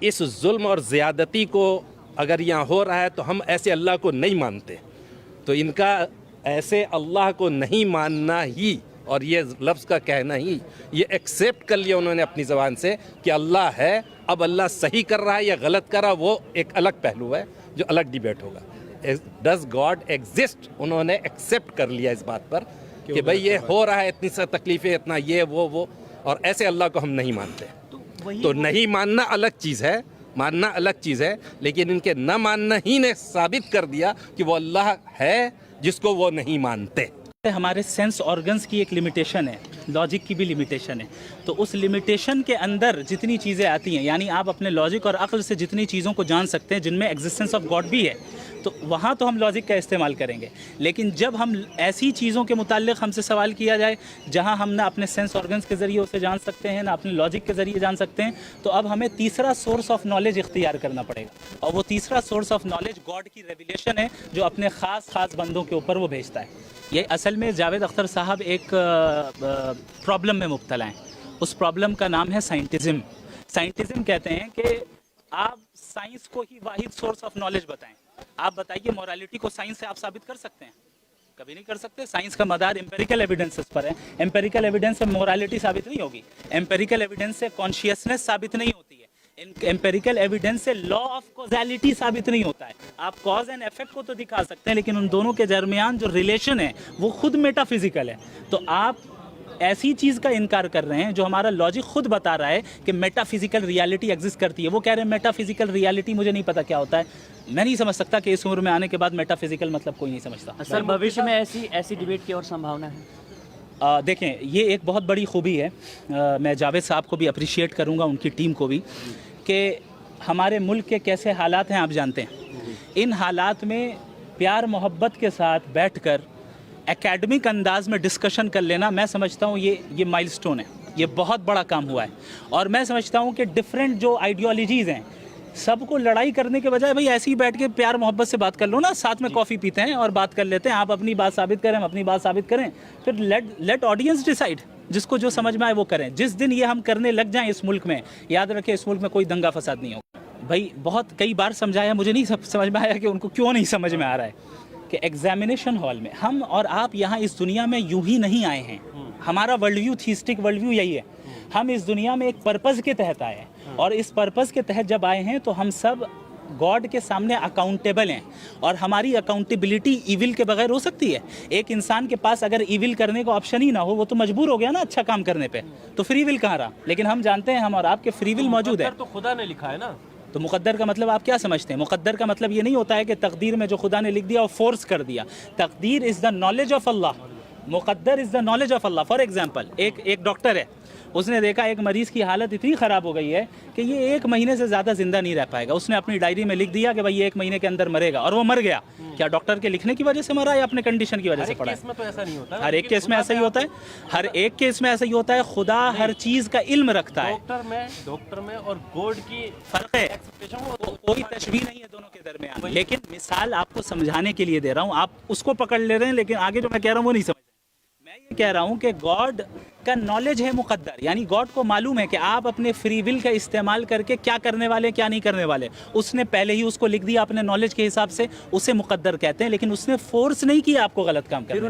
اس ظلم اور زیادتی کو اگر یہاں ہو رہا ہے تو ہم ایسے اللہ کو نہیں مانتے، تو ان کا ایسے اللہ کو نہیں ماننا ہی اور یہ لفظ کا کہنا ہی یہ ایکسیپٹ کر لیا انہوں نے اپنی زبان سے کہ اللہ ہے. اب اللہ صحیح کر رہا ہے یا غلط کر رہا ہے وہ ایک الگ پہلو ہے جو الگ ڈیبیٹ ہوگا. ڈز گاڈ ایگزسٹ انہوں نے ایکسیپٹ کر لیا اس بات پر کہ بھئی یہ ہو رہا ہے، اتنی سا تکلیفیں، اتنا یہ وہ اور ایسے اللہ کو ہم نہیں مانتے. تو نہیں ماننا الگ چیز ہے، ماننا الگ چیز ہے، لیکن ان کے نہ ماننا ہی نے ثابت کر دیا کہ وہ اللہ ہے جس کو وہ نہیں مانتے. ہمارے سینس آرگنز کی ایک لمیٹیشن ہے، لاجک کی بھی لمیٹیشن ہے. تو اس لمیٹیشن کے اندر جتنی چیزیں آتی ہیں، یعنی آپ اپنے لاجک اور عقل سے جتنی چیزوں کو جان سکتے ہیں جن میں ایگزسٹنس آف گاڈ بھی ہے، تو وہاں تو ہم لاجک کا استعمال کریں گے. لیکن جب ہم ایسی چیزوں کے متعلق ہم سے سوال کیا جائے جہاں ہم نہ اپنے سینس آرگنز کے ذریعے اسے جان سکتے ہیں نہ اپنے لاجک کے ذریعے جان سکتے ہیں، تو اب ہمیں تیسرا سورس آف نالج اختیار کرنا پڑے گا. اور وہ تیسرا سورس آف نالج گاڈ کی ریویلیشن ہے جو اپنے خاص بندوں کے اوپر وہ بھیجتا ہے. یہ اصل میں جاوید اختر صاحب ایک پرابلم میں مبتلا ہیں. اس پرابلم کا نام ہے سائنٹزم. سائنٹزم کہتے ہیں کہ آپ سائنس کو ہی واحد سورس آف نالج بتائیں. آپ بتائیے مورالٹی کو سائنس سے آپ ثابت کر سکتے ہیں؟ کبھی نہیں کر سکتے. سائنس کا مدار امپیریکل ایویڈنسز پر ہے. امپیریکل ایویڈنس سے مورالٹی ثابت نہیں ہوگی. امپیریکل ایویڈنس سے کانشیسنس ثابت نہیں ہوتی ہے. امپیریکل ایویڈنس سے لا آف کوزیلٹی ثابت نہیں ہوتا ہے. آپ کاز اینڈ ایفیکٹ کو تو دکھا سکتے ہیں لیکن ان دونوں کے درمیان جو ریلیشن ہے وہ خود میٹا فزیکل ہے. تو آپ ایسی چیز کا انکار کر رہے ہیں جو ہمارا لاجک خود بتا رہا ہے کہ میٹا فزیکل ریالٹی ایگزسٹ کرتی ہے. وہ کہہ رہے ہیں میٹا فزیکل ریالٹی مجھے نہیں پتا کیا ہوتا ہے. میں نہیں سمجھ سکتا کہ اس عمر میں آنے کے بعد میٹا فزیکل مطلب کوئی نہیں سمجھتا. سر بھوشیہ میں ایسی ڈیبیٹ کی اور سمبھاونا ہے؟ دیکھیں یہ ایک بہت بڑی خوبی ہے. میں جاوید صاحب کو بھی اپریشیٹ کروں گا، ان کی ٹیم کو بھی، کہ ہمارے ملک کے کیسے حالات ہیں آپ جانتے ہیں. ان حالات میں پیار محبت کے ساتھ بیٹھ کر اکیڈمک انداز میں ڈسکشن کر لینا، میں سمجھتا ہوں یہ مائل سٹون ہے. یہ بہت بڑا کام ہوا ہے. اور میں سمجھتا ہوں کہ ڈفرینٹ جو آئیڈیالوجیز ہیں سب کو لڑائی کرنے کے بجائے بھائی ایسے ہی بیٹھ کے پیار محبت سے بات کر لو نا. ساتھ میں کافی پیتے ہیں اور بات کر لیتے ہیں. آپ اپنی بات ثابت کریں، ہم اپنی بات ثابت کریں، پھر لیٹ آڈینس ڈیسائیڈ. جس کو جو سمجھ میں آئے وہ کریں. جس دن یہ ہم کرنے لگ جائیں اس ملک میں، یاد رکھیں اس ملک میں کوئی دنگا فساد نہیں ہوگا. بھائی بہت کئی بار سمجھایا، مجھے نہیں سمجھ میں آیا کہ ان کو کیوں نہیں سمجھ میں آ رہا ہے کہ ایگزامینیشن ہال میں ہم اور آپ یہاں اس دنیا میں یوں ہی نہیں آئے ہیں. ہمارا ورلڈ ویو، تھیسٹک ورلڈ ویو یہی ہے. ہم اس دنیا میں ایک پرپز کے تحت آئے ہیں اور اس پرپز کے تحت جب آئے ہیں تو ہم سب گاڈ کے سامنے اکاؤنٹیبل ہیں. اور ہماری اکاؤنٹیبلٹی ایول کے بغیر ہو سکتی ہے؟ ایک انسان کے پاس اگر ایول کرنے کا آپشن ہی نہ ہو، وہ تو مجبور ہو گیا نا اچھا کام کرنے پہ. تو فری ول کہاں رہا؟ لیکن ہم جانتے ہیں ہم اور آپ کے فری ول موجود ہے. تو خدا نے لکھا ہے نا. تو مقدر کا مطلب آپ کیا سمجھتے ہیں؟ مقدر کا مطلب یہ نہیں ہوتا ہے کہ تقدیر میں جو خدا نے لکھ دیا وہ فورس کر دیا. تقدیر از دا نالج آف اللہ. مقدر از دا نالج آف اللہ. فار ایگزامپل ایک ڈاکٹر ہے، اس نے دیکھا ایک مریض کی حالت اتنی خراب ہو گئی ہے کہ یہ 1 مہینے سے زیادہ زندہ نہیں رہ پائے گا. اس نے اپنی ڈائری میں لکھ دیا کہ بھائی یہ 1 مہینے کے اندر مرے گا، اور وہ مر گیا. کیا ڈاکٹر کے لکھنے کی وجہ سے مرا یا اپنے کنڈیشن کی وجہ سے پڑا؟ ہر ایک کیس میں ایسا ہی ہوتا ہے. ہر ایک کیس میں ایسا ہی ہوتا ہے. خدا ہر چیز کا علم رکھتا ہے. ڈاکٹر میں اور گاڈ کی فرق ہے، کوئی تشبیہ نہیں ہے دونوں کے درمیان. لیکن مثال آپ کو سمجھانے کے لیے دے رہا ہوں، آپ اس کو پکڑ لے رہے ہیں لیکن آگے جو میں کہہ رہا ہوں وہ نہیں سمجھ رہے. میں یہ کہہ رہا ہوں کہ گاڈ کا نالج ہے مقدر، یعنی گاڈ کو معلوم ہے کہ آپ اپنے فری ول کا استعمال کر کے کیا کرنے والے کیا نہیں کرنے والے. اس نے پہلے ہی اس کو لکھ دیا اپنے نالج کے حساب سے. اسے مقدر کہتے ہیں، لیکن اس نے فورس نہیں کیا آپ کو غلط کام کرنے.